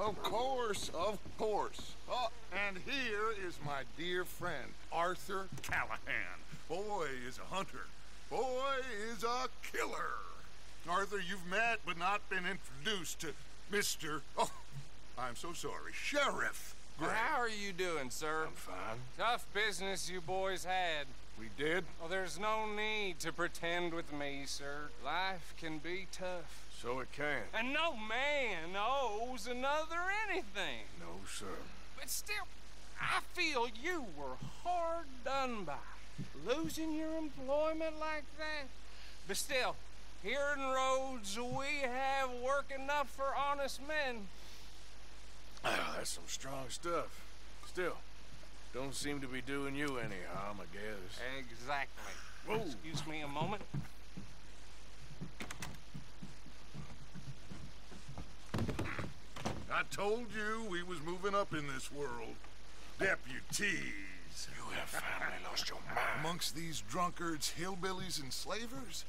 Of course, of course. Oh, and here is my dear friend, Arthur Callahan. Boy is a hunter. Boy is a killer. Arthur, you've met but not been introduced to Mr. Oh, I'm so sorry, Sheriff Gray. How are you doing, sir? I'm fine. Tough business you boys had. We did? Well, there's no need to pretend with me, sir. Life can be tough. So it can. And no man owes another anything. No, sir. But still, I feel you were hard done by. Losing your employment like that. But still, here in Rhodes, we have work enough for honest men. Ah, that's some strong stuff. Still, don't seem to be doing you any harm, I guess. Exactly. Whoa. Excuse me a moment. I told you we was moving up in this world. Deputies. You have finally lost your mind. Amongst these drunkards, hillbillies, and slavers?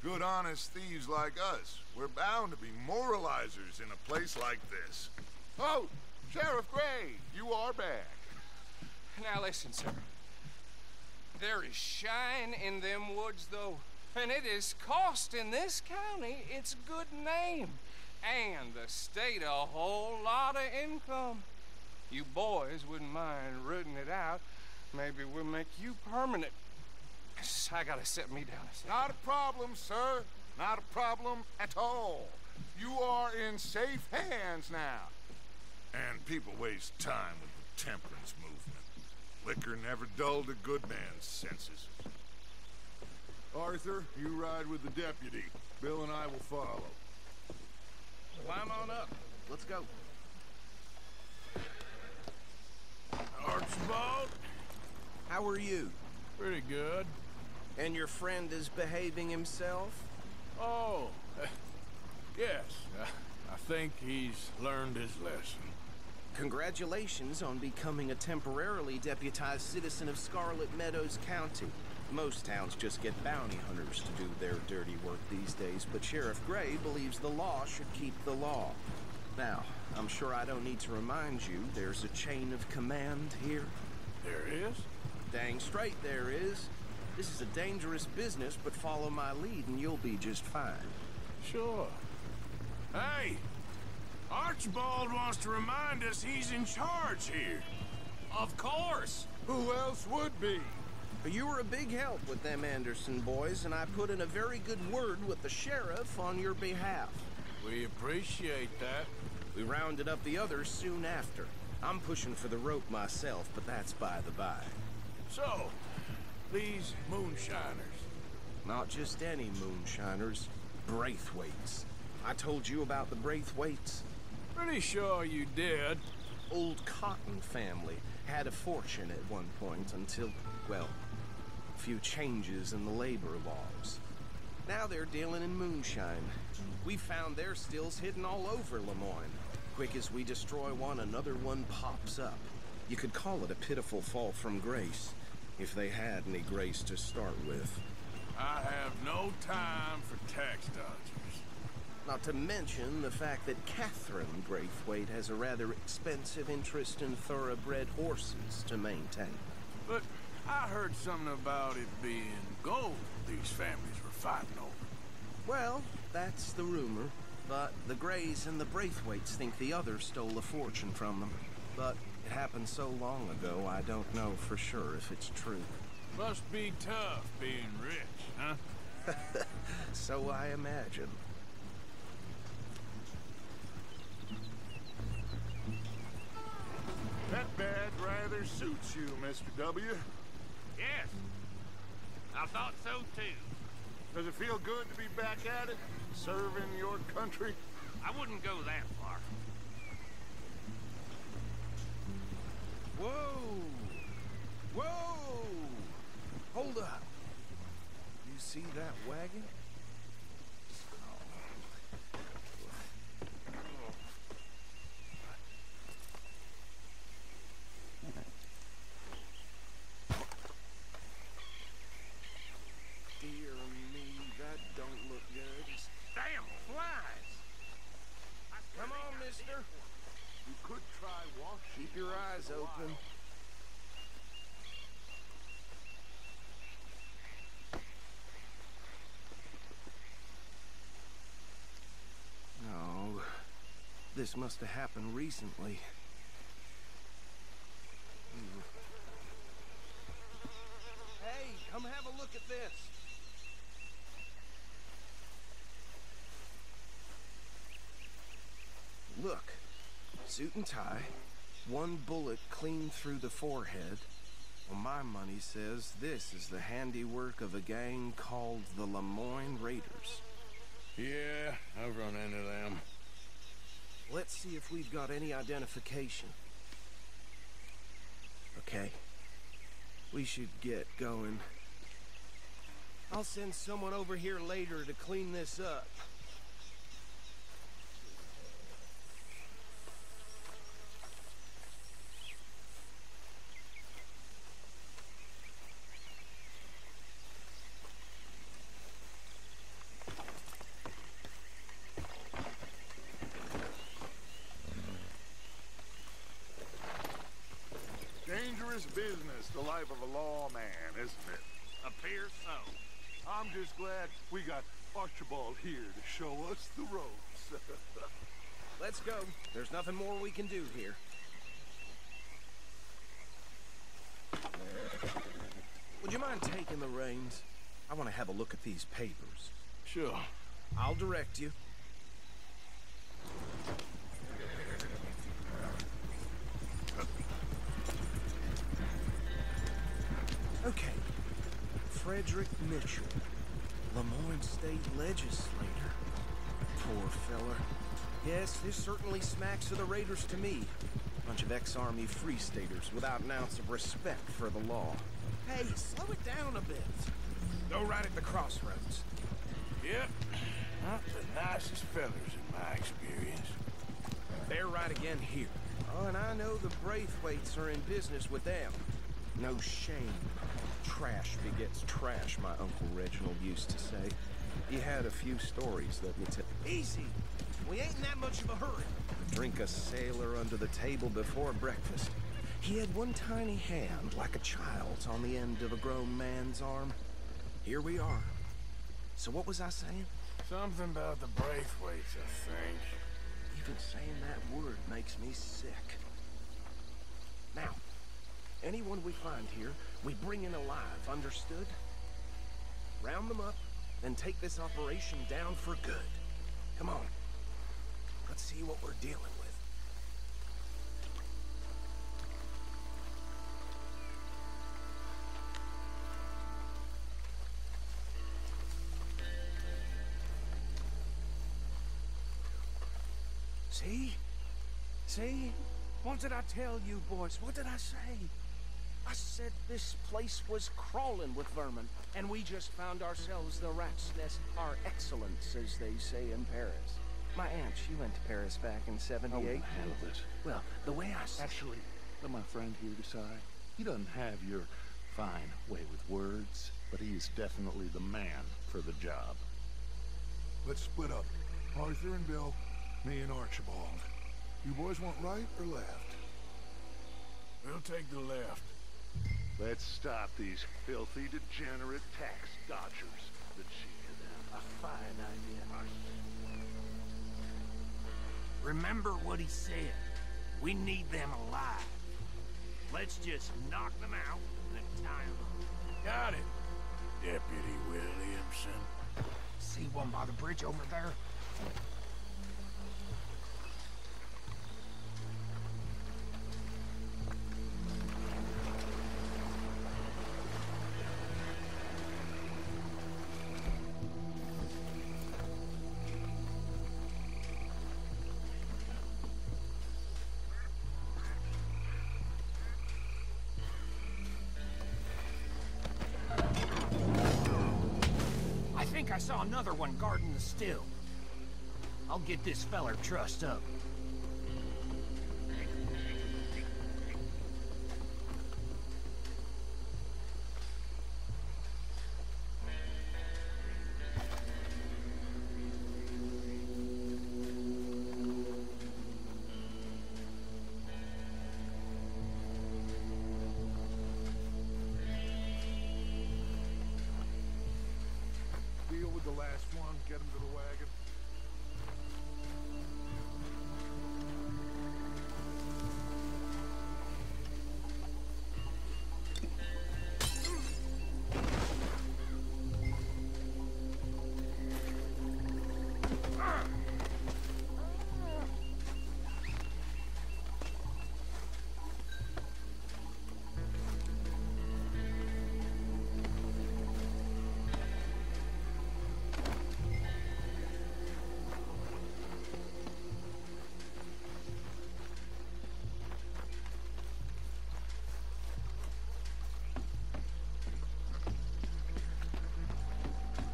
Good honest thieves like us. We're bound to be moralizers in a place like this. Oh, Sheriff Gray, you are back. Now listen, sir. There is shine in them woods, though. And it is costing this county its good name. And the state a whole lot of income. You boys wouldn't mind rooting it out. Maybe we'll make you permanent. I gotta set me down a second. Not a problem, sir. Not a problem at all. You are in safe hands now. And people waste time with the temperance movement. Liquor never dulled a good man's senses. Arthur, you ride with the deputy. Bill and I will follow. Climb on up. Let's go. Archibald? How are you? Pretty good. And your friend is behaving himself? Oh, yes. I think he's learned his lesson. Congratulations on becoming a temporarily deputized citizen of Scarlet Meadows County. Most towns just get bounty hunters to do their dirty work these days, but Sheriff Gray believes the law should keep the law. Now, I'm sure I don't need to remind you there's a chain of command here. There is? Dang straight there is. This is a dangerous business, but follow my lead and you'll be just fine. Sure. Hey! Archibald wants to remind us he's in charge here. Of course. Who else would be? You were a big help with them Anderson boys, and I put in a very good word with the sheriff on your behalf. We appreciate that. We rounded up the others soon after. I'm pushing for the rope myself, but that's by the by. So, these moonshiners. Not just any moonshiners, Braithwaites. I told you about the Braithwaites. Pretty sure you did. Old Cotton family had a fortune at one point until, well, a few changes in the labor laws. Now they're dealing in moonshine. We found their stills hidden all over Lemoyne. Quick as we destroy one, another one pops up. You could call it a pitiful fall from grace, if they had any grace to start with. I have no time for tax dodgers. Not to mention the fact that Catherine Braithwaite has a rather expensive interest in thoroughbred horses to maintain. But I heard something about it being gold these families were fighting over. Well, that's the rumor. But the Grays and the Braithwaites think the other stole a fortune from them. But it happened so long ago, I don't know for sure if it's true. Must be tough being rich, huh? So I imagine. That badge rather suits you, Mr. W. Yes. I thought so, too. Does it feel good to be back at it? Serving your country? I wouldn't go that far. Whoa! Whoa! Hold up. You see that wagon? Dear me, that don't look good. Damn flies! Come on, mister. You Captain. No, this must have happened recently. Hey, come have a look at this. Look, suit and tie, one bullet clean through the forehead. Well, my money says this is the handiwork of a gang called the Lemoyne Raiders. Yeah, I've run into them. Let's see if we've got any identification. Okay, we should get going. I'll send someone over here later to clean this up. Dangerous business, the life of a lawman, isn't it? Appears so. I'm just glad we got Archibald here to show us the ropes. Let's go. There's nothing more we can do here. Would you mind taking the reins? I want to have a look at these papers. Sure. I'll direct you. Okay. Frederick Mitchell, Lemoyne State Legislator. Poor feller. Yes, this certainly smacks of the Raiders to me. Bunch of ex-Army Free Staters without an ounce of respect for the law. Hey, slow it down a bit. Go right at the crossroads. Yep. Not the nicest fellers in my experience. They're right again here. Oh, and I know the Braithwaites are in business with them. No shame. Trash begets trash, my Uncle Reginald used to say. He had a few stories, let me tell you. Easy. We ain't in that much of a hurry. Drink a sailor under the table before breakfast. He had one tiny hand, like a child's, on the end of a grown man's arm. Here we are. So what was I saying? Something about the Braithwaites, I think. Even saying that word makes me sick. Now, anyone we find here, we bring in alive, understood? Round them up, and take this operation down for good. Come on. Let's see what we're dealing with. See? See? What did I tell you, boys? What did I say? I said this place was crawling with vermin, and we just found ourselves the rat's nest par excellence, as they say in Paris. My aunt, she went to Paris back in '78. I wouldn't handle this. Well, the way I said... Actually, let my friend here decide. He doesn't have your fine way with words, but he is definitely the man for the job. Let's split up. Arthur and Bill, me and Archibald. You boys want right or left? We'll take the left. Let's stop these filthy, degenerate tax dodgers. The cheek of them. A fine idea. Remember what he said. We need them alive. Let's just knock them out and then tie them up. Got it, Deputy Williamson. See one by the bridge over there? I saw another one guarding the still. I'll get this feller trussed up. the last one. Get him to the wagon.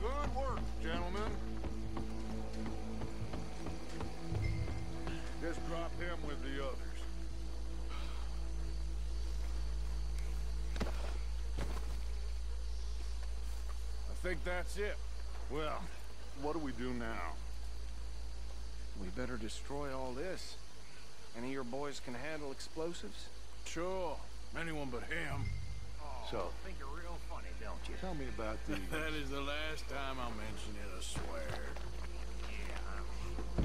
Good work, gentlemen. Just drop him with the others. I think that's it. Well, what do we do now? We better destroy all this. Any of your boys can handle explosives? Sure. Anyone but him. So, Think you're real funny, don't you? tell me about the... That is the last time I'll mention it, I swear. Yeah.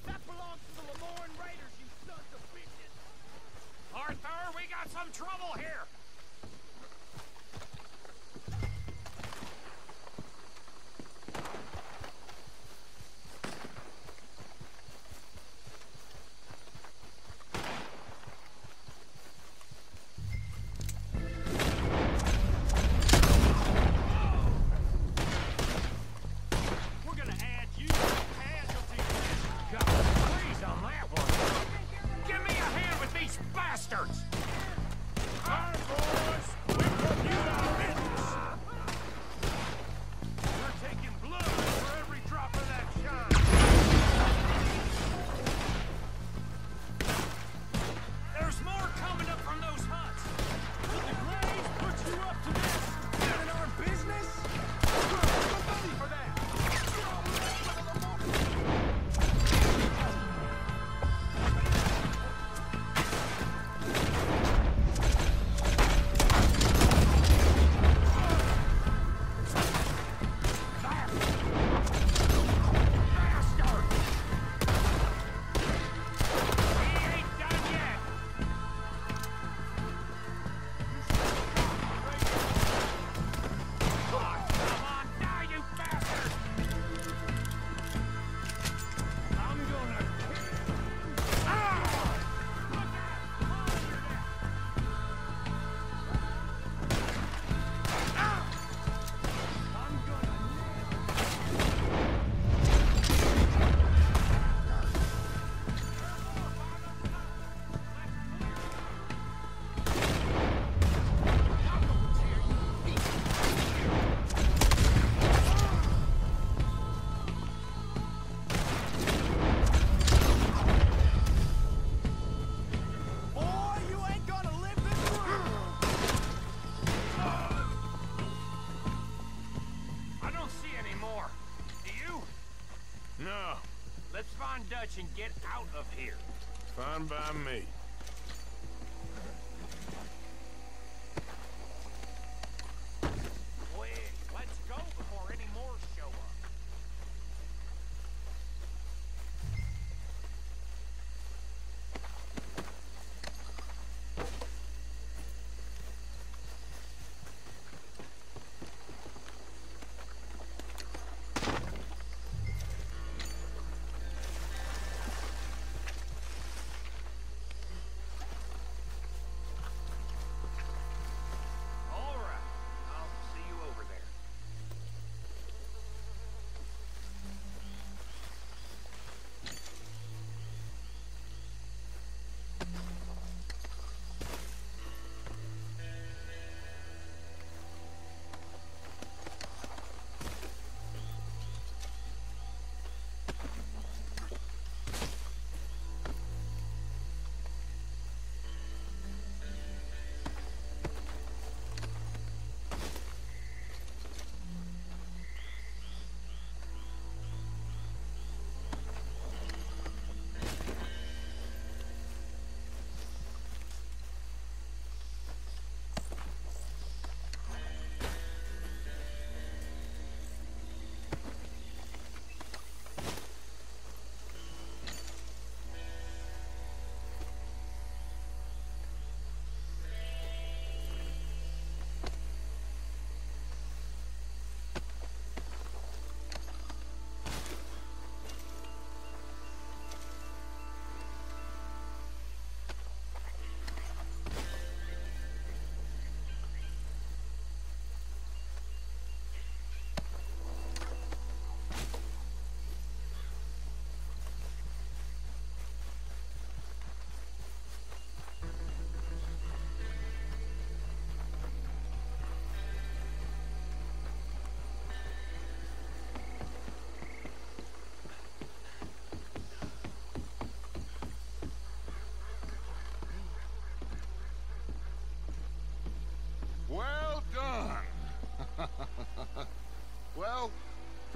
That belongs to the Lemoyne Raiders, you sons of bitches! Arthur, we got some trouble here! We're gonna add you to the casualty list. God, please on that one. Give me a hand with these bastards! All right, boys. We put you out of business. We're taking blood for every drop of that shine. There's more coming up from those huts. Did the Grays put you up to this? Not in our business? No money for that. Bastard! We ain't done yet. Oh, come on, die, you bastard! I'm gonna kill. Ah! Look out! Hold your neck. Ah! I'm gonna nail. Boy, you ain't gonna live this through. I don't see any more. Do you? No, Let's find Dutch and get out of here. fine by me. Quick, let's go before any more show up.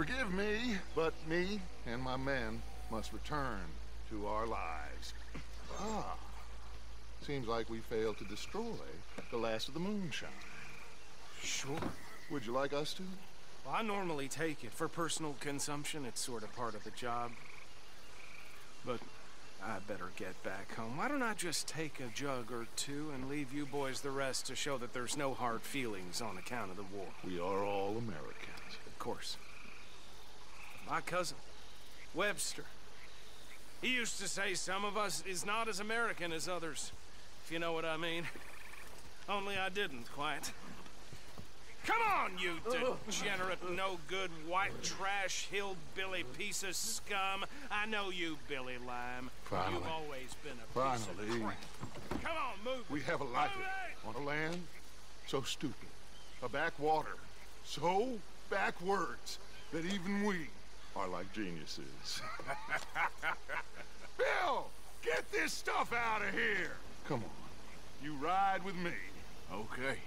Forgive me, but me and my men must return to our lives. Ah. Seems like we failed to destroy the last of the moonshine. Sure. Would you like us to? Well, I normally take it. For personal consumption, it's sort of part of the job. But I better get back home. Why don't I just take a jug or two and leave you boys the rest to show that there's no hard feelings on account of the war? We are all Americans. Of course. My cousin, Webster. He used to say some of us is not as American as others, if you know what I mean. Only I didn't quite. Come on, you degenerate, no-good, white trash, hillbilly piece of scum. I know you, Billy Lime. Finally. You've always been a piece of crap. Come on, move. We have a life on a land so stupid, a backwater so backwards that even we are like geniuses. Bill, get this stuff out of here. Come on, you ride with me. Okay.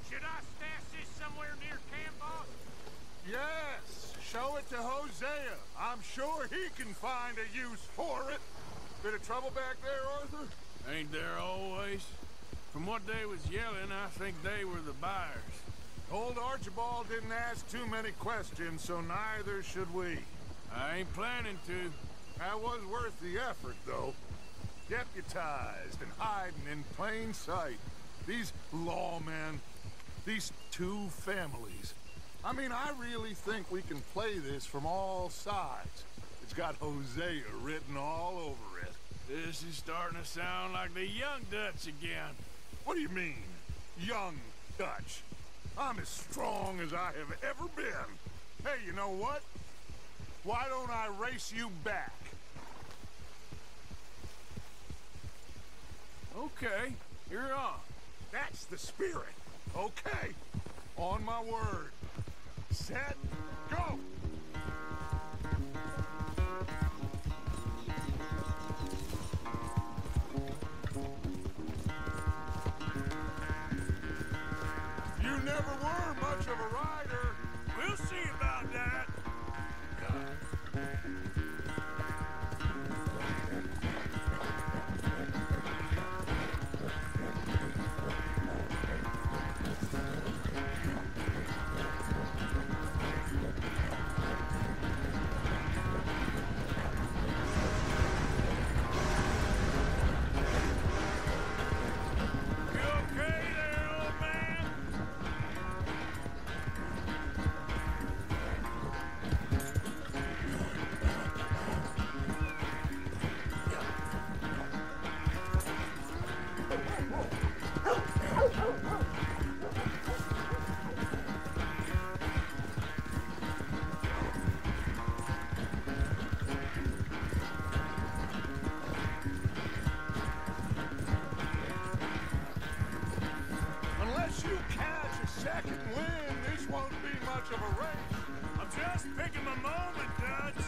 Should I stash this somewhere near camp, boss? Yes, show it to Hosea. I'm sure he can find a use for it. Bit of trouble back there, Arthur? Ain't there always? From what they was yelling, I think they were the buyers. Old Archibald didn't ask too many questions, so neither should we. I ain't planning to. That was worth the effort, though. Deputized and hiding in plain sight. These lawmen, these two families. I mean, I really think we can play this from all sides. It's got Hosea written all over it. This is starting to sound like the Young Dutch again. What do you mean, young Dutch? I'm as strong as I have ever been. Hey, you know what? Why don't I race you back? Okay, you're on. That's the spirit. Okay. On my word. Set, go! You never were much of a rider. We'll see about that. Unless you catch a second wind, this won't be much of a race. I'm just picking my moment, Dutch.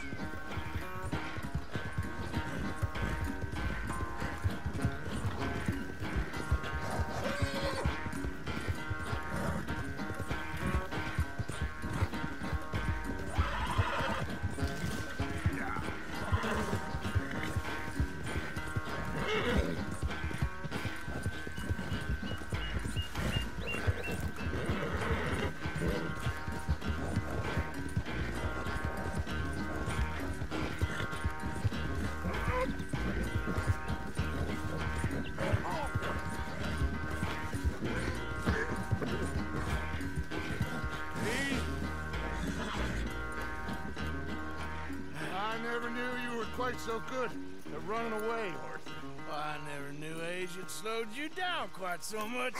I never knew you were quite so good at running away, Arthur. I never knew age had slowed you down quite so much.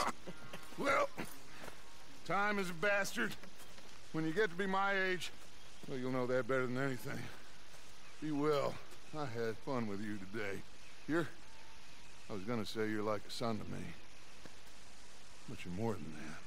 Well, time is a bastard. When you get to be my age, well, you'll know that better than anything. Be well. I had fun with you today. I was gonna say you're like a son to me. But you're more than that.